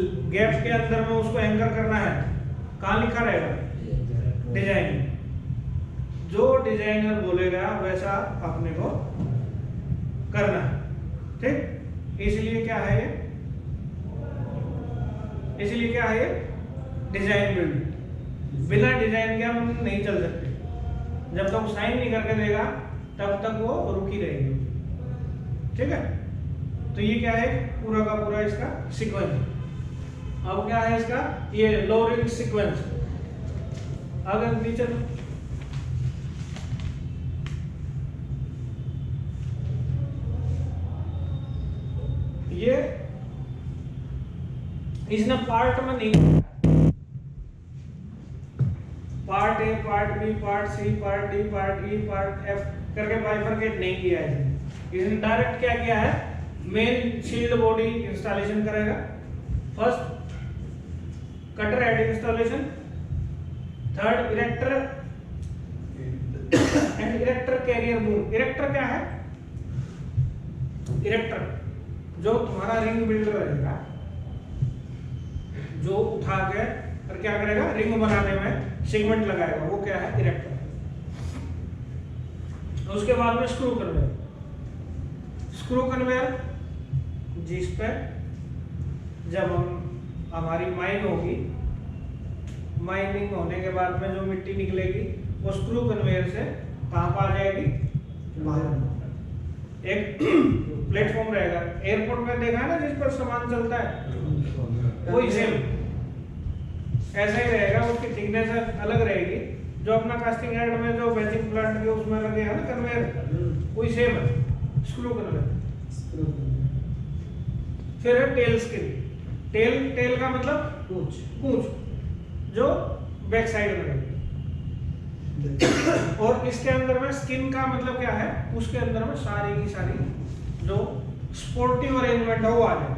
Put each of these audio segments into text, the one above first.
Gap के अंदर में उसको एंकर करना है, कहाँ लिखा रहेगा? डिजाइन। जो डिजाइनर बोलेगा वैसा अपने को करना है, ठीक। इसलिए क्या है ये? इसलिए क्या है ये? Design build. बिना डिजाइन के हम नहीं चल सकते। जब तक वो साइन नहीं करके देगा तब तक वो रुकी रहेगी, ठीक है। तो ये क्या है? पूरा का पूरा इसका सीक्वेंस। अब क्या है इसका? ये लोअरिंग सीक्वेंस। अगर नीचे ये इसने पार्ट में नहीं, part A, part B, part C, part D, part E, part F करके बाइफरकेट नहीं किया है। इसने डायरेक्ट क्या किया है? मेन शील्ड बॉडी इंस्टॉलेशन करेगा। First cutter head installation, third erector and erector carrier move. Erector क्या है? इरेक्टर जो तुम्हारा रिंग बिल्डर रहेगा, जो उठा के और क्या करेगा? रिंग बनाने में सेगमेंट लगाएगा, वो क्या है? इरेक्टर। उसके बाद में स्क्रू कन्वेयर। स्क्रू कन्वेयर जिस पे जब हमारी माइन होगी, माइनिंग होने के बाद में जो मिट्टी निकलेगी वो स्क्रू कन्वेयर से कहां पर आ जाएगी? बाहर। एक प्लेटफॉर्म रहेगा, एयरपोर्ट में देखा है ना जिस पर सामान चलता है, वही सेम ऐसा ही रहेगा। उसकी थिकनेस अलग रहेगी। जो अपना कास्टिंग हेड में जो बैचिंग प्लांट के उसमें लगे है ना कन्वेयर, वही सेम है, स्क्रू कन्वेयर। फिर है टेल स्किन। टेल का मतलब पूंछ, जो बैक साइड में रहेगी। और इसके अंदर में स्किन का मतलब क्या है? उसके अंदर में सारी की सारी जो स्पोर्टिव अरेंजमेंट है वो आ जाएगा।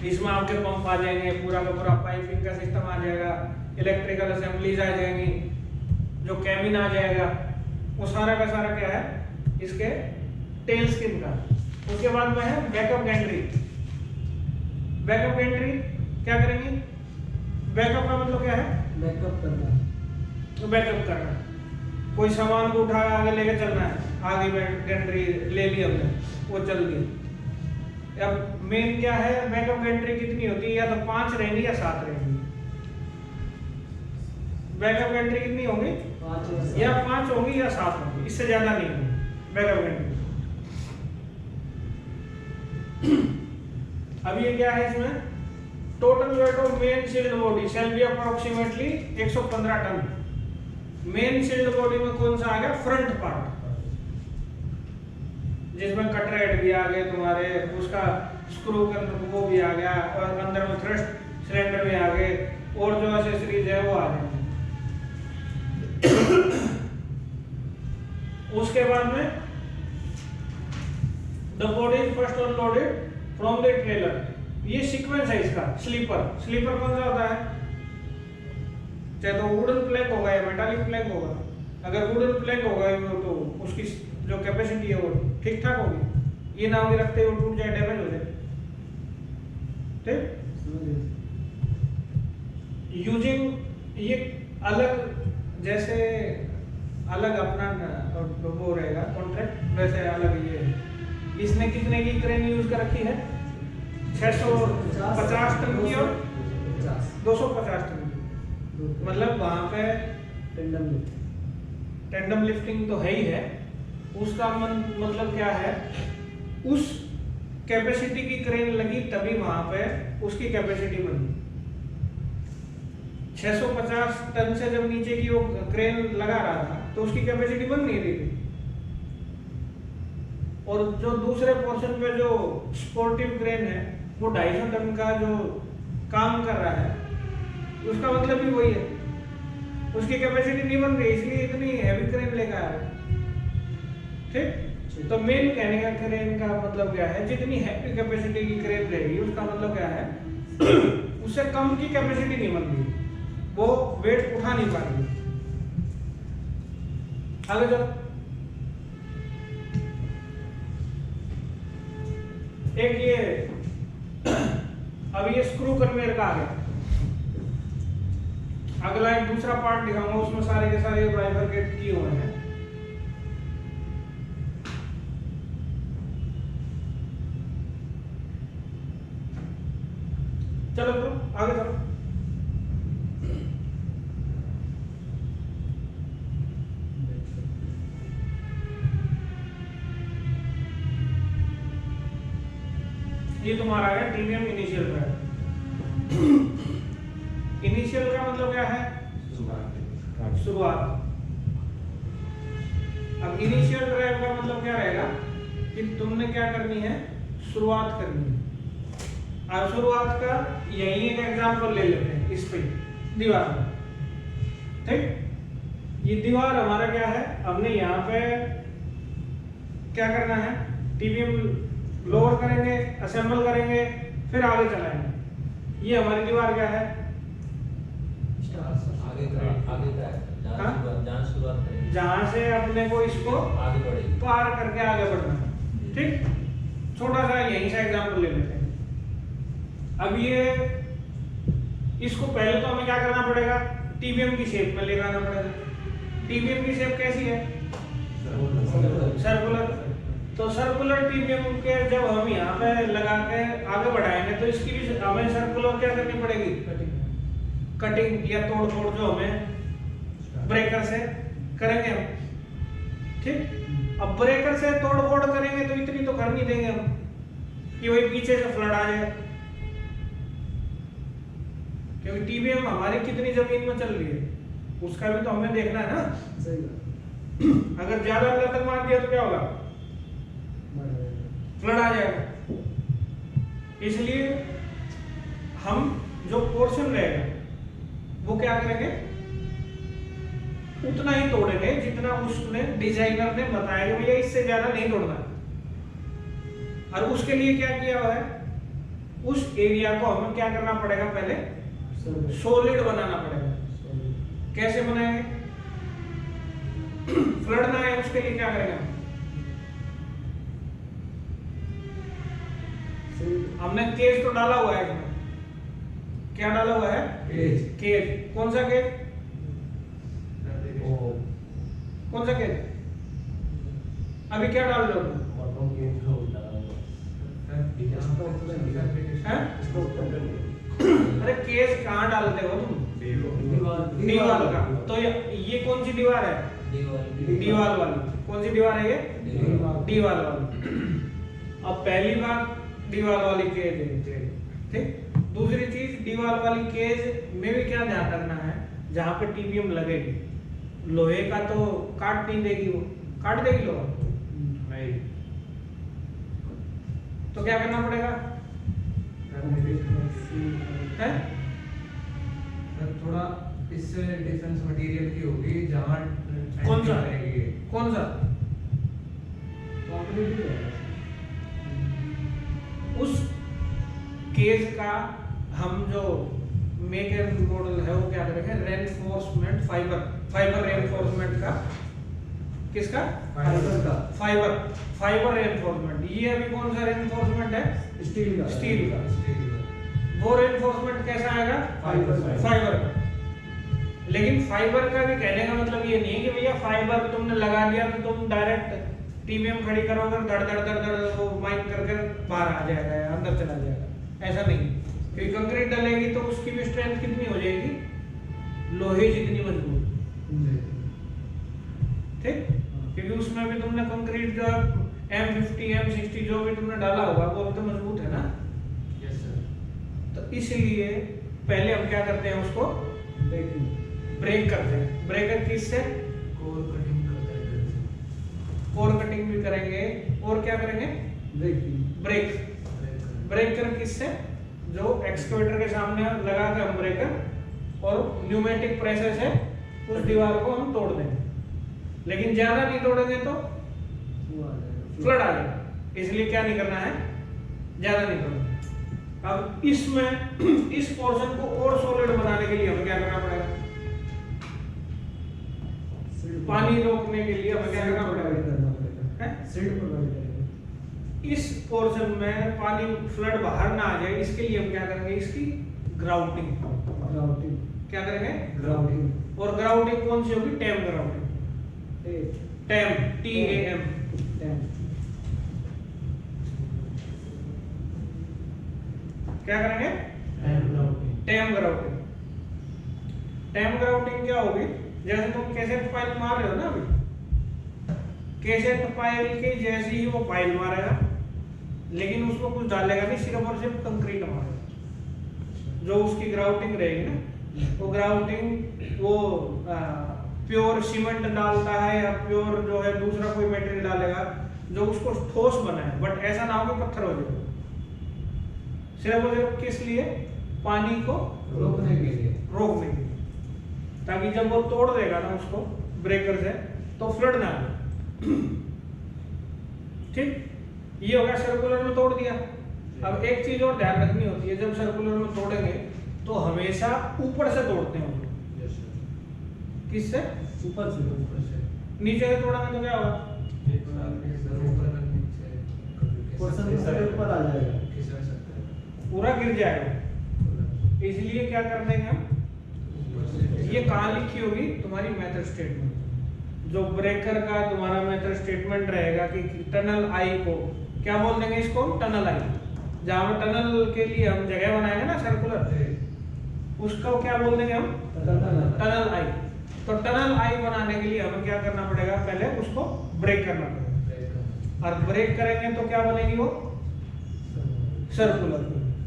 इसमें आपके पंप आ जाएंगे, पूरा का पूरा पाइपिंग का सिस्टम आ जाएगा, इलेक्ट्रिकल असेंबलीज आ जाएंगी, जो कैबिन आ जाएगा, वो सारा का सारा क्या है? इसके टेल स्किन का। उसके बाद में है बैकअप गैंट्री। बैकअप गैंट्री क्या करेंगे? बैकअप का मतलब क्या है? बैकअप करना। तो बैकअप करना, कोई सामान को उठा आगे लेके चलना है, आगे गैंट्री ले ली हमने, वो चल गई। अब मेन क्या है? बैकअप गैंट्री कितनी होती है? या तो 5 रहेंगी या 7 रहेंगी। बैकअप गैंट्री कितनी होंगी? 5 या 5 होंगी या 7 होंगी, इससे ज्यादा नहीं होगी बैकअप गैंट्री। अब ये क्या है? इसमें total weight of main shield body shall be approximately 115 टन। मेन शील्ड बॉडी में कौन सा आ गया? फ्रंट पार्ट, जिसमें कटर हेड भी आ गए तुम्हारे, उसका स्क्रू के अंदर वो भी आ गया, और अंदर में थ्रस्ट सिलेंडर भी आ गए, और जो एक्सेसरीज है वो आ जाएंगे। उसके बाद में the body is first unloaded from the trailer. ये सीक्वेंस है इसका। स्लीपर कौन सा होता है? चाहे तो वुडन प्लैंक होगा या मेटालिक प्लैंक होगा। अगर वुडन प्लैंक होगा तो उसकी जो कैपेसिटी है वो ठीक ठाक होगी, ये ना होगी रखते हुए टूट जाए, डैमेज हो जाए, ठीक। यूजिंग ये अलग, जैसे अलग अपना वो रहेगा कॉन्ट्रैक्ट, वैसे अलग ये है। इसने कितने की क्रेन यूज कर रखी है? 650 टन की और 250 टन की। मतलब वहां पे टेंडम लिफ्टिंग तो है ही है। उसका मतलब क्या है? उस कैपेसिटी की क्रेन लगी तभी वहां पे उसकी कैपेसिटी बनी। 650 टन से जब नीचे की वो क्रेन लगा रहा था तो उसकी कैपेसिटी बन नहीं रही थी। और जो दूसरे पोर्शन पे जो स्पोर्टिव क्रेन है वो 250 टन का जो काम कर रहा है, उसका मतलब भी वही है, उसकी कैपेसिटी नहीं बन रही, इसलिए इतनी हैवी क्रेन लेकर आ रहा है, ठीक। तो मेन कहने का क्रेन का मतलब क्या है? जितनी हैवी कैपेसिटी की क्रेन रहेगी उसका मतलब क्या है? उससे कम की कैपेसिटी नहीं बन रही, वो वेट उठा नहीं पाएगी। आगे चलो। एक ये अब ये स्क्रू कन्वेयर का आ गया। अगला एक दूसरा पार्ट दिखाऊंगा, उसमें सारे के सारे बाइफरकेट किए हुए हैं। चलो तो आगे चलो। ये तुम्हारा है टीवीएम इनिशियल ड्राइव। इनिशियल का मतलब क्या है? शुरुआत। अब इनिशियल ड्राइव का मतलब क्या रहेगा कि तुमने क्या करनी है, शुरुआत करनी है। अब शुरुआत का यही एक एग्जांपल ले लेते हैं, इस पे दीवार में, ठीक। ये दीवार हमारा क्या है, हमने यहाँ पे क्या करना है, टीवीएम लोअर करेंगे, असेंबल करेंगे, फिर आगे चलाएंगे। ये हमारी दीवार क्या है, जहां से अपने को इसको पार करके आगे बढ़ना है, ठीक। छोटा सा यहीं से एग्जांपल ले लेते हैं। अब ये इसको पहले तो हमें क्या करना पड़ेगा, टीवीएम की शेप में लेकर आना पड़ेगा। टीवीएम की शेप कैसी है, सर्कुलर। तो सर्कुलर टीवीएम के जब हम यहाँ पे लगा के आगे बढ़ाएंगे तो इसकी भी हमें सर्कुलर क्या करनी पड़ेगी, कटिंग या तोड़ फोड़, जो हमें ब्रेकर से करेंगे हम, ठीक। अब ब्रेकर से तोड़ फोड़ करेंगे तो इतनी तो कर नहीं देंगे हम कि वही पीछे से फ्लड आ जाए, क्योंकि टीवीएम हमारी कितनी जमीन में चल रही है उसका भी तो हमें देखना है ना। सही। अगर ज्यादा अंदर तक मार दिया तो क्या होगा, फ्लड आ जाएगा। इसलिए हम जो पोर्शन रहेगा वो क्या करेंगे, उतना ही तोड़ेंगे जितना उसने डिजाइनर ने बताया कि भैया इससे ज्यादा नहीं तोड़ना। और उसके लिए क्या किया हुआ है, उस एरिया को हमें क्या करना पड़ेगा, पहले सॉलिड बनाना पड़ेगा। कैसे बनाएंगे, फ्लड ना आए उसके लिए क्या करेंगे, हमने केज तो डाला हुआ है इसमें। क्या डाला हुआ है, केज। कौन सा केज, कौन सा केज, अभी क्या डाल रहे हो, अरे केज कहाँ डालते हो तुम, दीवार का। तो ये कौन सी दीवार है, दीवार वाली। कौन सी दीवार है ये, दीवार वाली। अब पहली बात दीवार वाली केज है, ठीक। दूसरी चीज, दीवार वाली केज में भी क्या ध्यान रखना है, जहां पे टीवीएम लगेगी, लोहे का तो काट नहीं देगी, वो काट देगी लोहा नहीं, तो क्या करना पड़ेगा, है थोड़ा इससे डिफरेंस मटेरियल की होगी, जहां कौन सा, कौन सा, उस केज का हम जो मेक एंड मॉडल है वो क्या करेंगे, रेनफोर्समेंट फाइबर, फाइबर रेनफोर्समेंट का, किसका, फाइबर का, फाइबर रेनफोर्समेंट। ये अभी कौन सा रेनफोर्समेंट है, स्टील का, स्टील का। वो रेनफोर्समेंट कैसा आएगा, फाइबर का। लेकिन फाइबर का भी कहने का मतलब ये नहीं है कि भैया फाइबर तुमने लगा दिया तो तुम डायरेक्ट टीवीएम खड़ी करोगे, धड़ धड़ धड़ धड़ वो माइन करके बाहर आ जाएगा या अंदर चला जाएगा, ऐसा नहीं। क्योंकि कंक्रीट डलेगी तो उसकी भी स्ट्रेंथ कितनी हो जाएगी, लोहे जितनी मजबूत, ठीक। क्योंकि उसमें भी तुमने कंक्रीट जो M50 M60 जो भी तुमने डाला होगा वो भी तो मजबूत है ना। Yes sir. तो इसलिए पहले हम क्या करते हैं, उसको ब्रेक करते हैं। ब्रेकर किससे, कोर कटिंग करते हैं, कोर कटिंग भी करेंगे, और क्या करेंगे, ब्रेक। ब्रेकर किससे, जो एक्सकेवेटर के सामने लगा के हम ब्रेकर और न्यूमेटिक प्रेशर से उस दीवार को हम तोड़ देंगे। लेकिन ज्यादा नहीं तोड़ेंगे तो फ्लड आ जाएगा, इसलिए क्या नहीं करना है, ज्यादा नहीं तोड़ना। अब इसमें इस पोर्शन को और सॉलिड बनाने के लिए हमें क्या करना पड़ेगा, पानी रोकने के लिए हमें क्या करना पड़ेगा, इस पोर्शन में पानी फ्लड बाहर ना आ जाए, इसके लिए हम क्या करेंगे, इसकी ग्राउटिंग। ग्राउटिंग। क्या करेंगे? ग्राउटिंग। और ग्राउटिंग कौन सी होगी? Time grouting. Time, TAM। Time. क्या करेंगे? Time grouting. Time grouting. Time grouting क्या होगी? जैसे तुम कैसेट पाइल मार रहे हो ना अभी, कैसेट पाइल के जैसे ही वो पाइल मारेगा, लेकिन उसको कुछ डालेगा नहीं, सिर्फ और सिर्फ कंक्रीट मारेगा। जो उसकी ग्राउटिंग रहेगी ना, वो ग्राउटिंग वो प्योर सीमेंट डालता है या प्योर जो है दूसरा कोई मटेरियल डालेगा जो उसको ठोस बनाए, बट ऐसा ना हो कि पत्थर हो जाए। सिर्फ और सिर्फ किस लिए? पानी को रोकने के लिए। रोकने के लिए, ताकि जब वो तोड़ देगा ना उसको ब्रेकर से, तो फ्लड ना आए। ठीक, ये हो गया सर्कुलर में तोड़ दिया। अब एक चीज और ध्यान रखनी होती है, जब सर्कुलर में तोड़ेंगे तो हमेशा ऊपर से तोड़ते हैं उसको। Yes sir. किससे? ऊपर से। ऊपर से। नीचे से तोड़ेंगे तो क्या होगा? सर ऊपर का नीचे पोर्शन ऊपर आ जाएगा। खिसक सकता है। पूरा गिर जाएगा। इसलिए क्या कर देंगे हम, ये कहाँ लिखी होगी? तुम्हारी मेथड स्टेटमेंट। जो ब्रेकर का तुम्हारा मेथड स्टेटमेंट रहेगा कि टनल आई को क्या बोल देंगे? इसको हम टनल आई। जहाँ पर टनल के लिए हम जगह बनाएंगे ना सर्कुलर, उसको क्या बोल देंगे हम? टनल आई। तो टनल आई बनाने के लिए हमें क्या करना पड़ेगा? पहले उसको ब्रेक करना पड़ेगा, और ब्रेक करेंगे तो क्या बनेगी वो? सर्कुलर।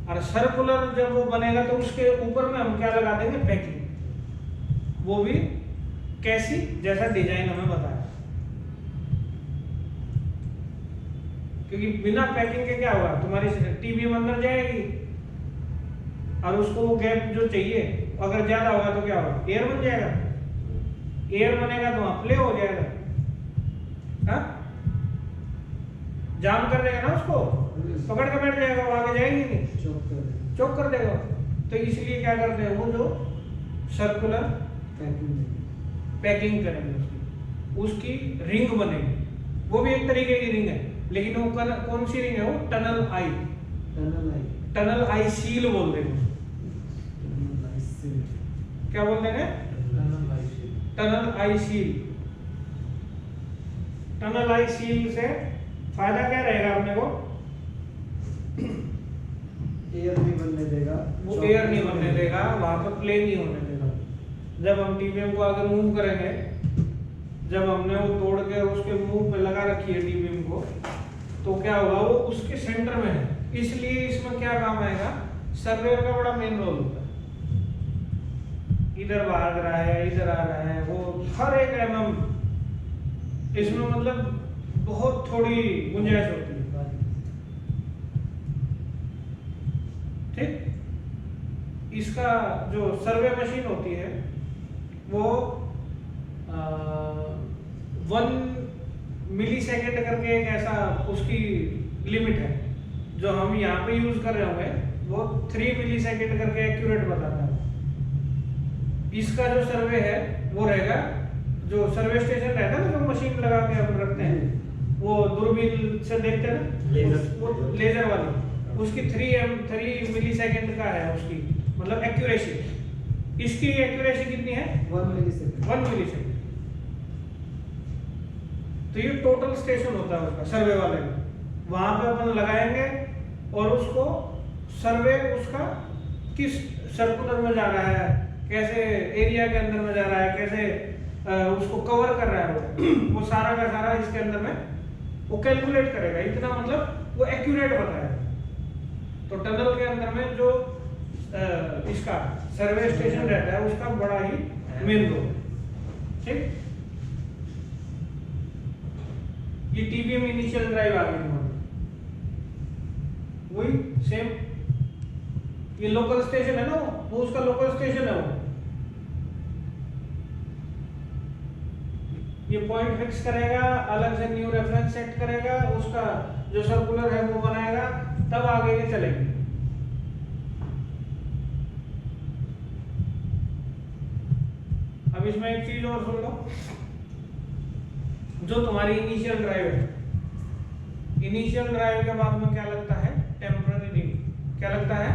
और सर्कुलर जब वो बनेगा तो उसके ऊपर में हम क्या लगा देंगे? पैकिंग। वो भी कैसी? जैसा डिजाइन हमें बताया, क्योंकि बिना पैकिंग के क्या होगा? तुम्हारी टीबीएम अंदर जाएगी और उसको वो गैप जो चाहिए अगर ज्यादा होगा तो क्या होगा? एयर बन जाएगा। एयर बनेगा तो वहां प्ले हो जाएगा, हाँ? जाम कर देगा ना उसको, पकड़ के बैठ जाएगा, वो आगे जाएगी नहीं, चौक कर देगा। तो इसलिए क्या करते हैं, वो जो सर्कुलर पैकिंग करेंगे, उसकी रिंग बनेगी। वो भी एक तरीके की रिंग है, लेकिन वो कौन सी रिंग है? वो टनल आई। टनल आई सील बोल देंगे। क्या बोल देंगे? टनल आई सील। टनल आई सील से फायदा क्या रहेगा अपने को? एयर नहीं बनने देगा। वो एयर नहीं बनने देगा, वहां पर प्ले नहीं होने देगा। जब हम टीबीएम को आगे मूव करेंगे, जब हमने वो तोड़ के उसके मुंह पे लगा रखी है टीबीएम को, तो क्या होगा? वो उसके सेंटर में है। इसलिए इसमें क्या काम आएगा? सर्वेयर का बड़ा मेन रोल होता है। इधर भाग रहा है, इधर आ रहा है, वो हर एक MM इसमें मतलब बहुत थोड़ी गुंजाइश होती है। ठीक, इसका जो सर्वे मशीन होती है वो 1 मिली सेकेंड करके एक ऐसा उसकी लिमिट है। जो हम यहाँ पे यूज कर रहे होंगे वो 3 मिली सेकेंड करके एक्यूरेट बताता है। इसका जो सर्वे है वो रहेगा, जो सर्वे स्टेशन रहता है ना, जो मशीन लगा के हम रखते हैं, वो दूरबीन से देखते हैं ना, वो लेजर वाली, उसकी 3 मिली सेकेंड का है उसकी मतलब एक्यूरेसी। इसकी एक्यूरेसी कितनी है? 1 मिलीसेकंड। 1 मिलीसेकंड। तो ये टोटल स्टेशन होता है उसका, सर्वे वाले का। वहां पे अपन लगाएंगे और उसको सर्वे उसका किस सर्कुलर में जा रहा है, कैसे एरिया के अंदर में जा रहा है, कैसे उसको कवर कर रहा है, वो सारा का सारा इसके अंदर में वो कैलकुलेट करेगा। इतना मतलब वो एक्यूरेट बताएगा। तो टनल के अंदर में जो इसका सर्वे स्टेशन रहता है उसका बड़ा ही मेन रोल। ठीक, ये टीबीएम इनिशियल ड्राइव आ गई हमारी, वही सेम। ये लोकल स्टेशन है ना, वो उसका लोकल स्टेशन है वो। ये पॉइंट फिक्स करेगा, अलग से न्यू रेफरेंस सेट करेगा, उसका जो सर्कुलर है वो बनाएगा, तब आगे के चलेंगे। अब इसमें एक चीज और सुन लो, जो तुम्हारी इनिशियल ड्राइव है, इनिशियल ड्राइव के बाद में क्या लगता है? Temporary ring. क्या लगता है?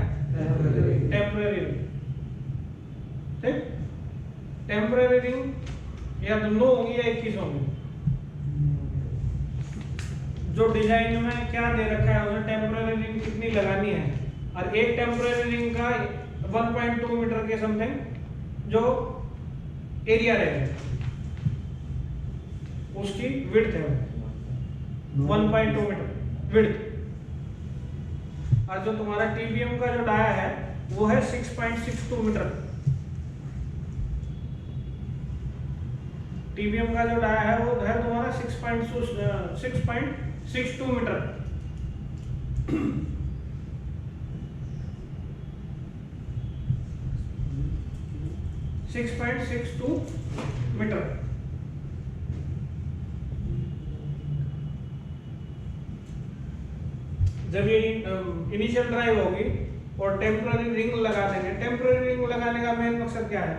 Temporary ring. ठीक, टेम्पररी रिंग या तो 9 होंगी या 21 होंगी। जो डिजाइन में क्या दे रखा है उसमें टेम्पररी रिंग कितनी लगानी है, और एक टेम्पररी रिंग का 1.2 मीटर के समथिंग जो एरिया रहेगा उसकी विड्थ है 1.2 मीटर विड्थ। और जो तुम्हारा टीबीएम का जो डाया है वो है 6.62 मीटर। टीबीएम का जो डाया है वो है तुम्हारा 6.62 मीटर। 6.62 मीटर। जब ये इनिशियल ड्राइव होगी और टेम्पररी रिंग लगा देंगे। टेम्पररी रिंग लगाने का मेन मकसद क्या है?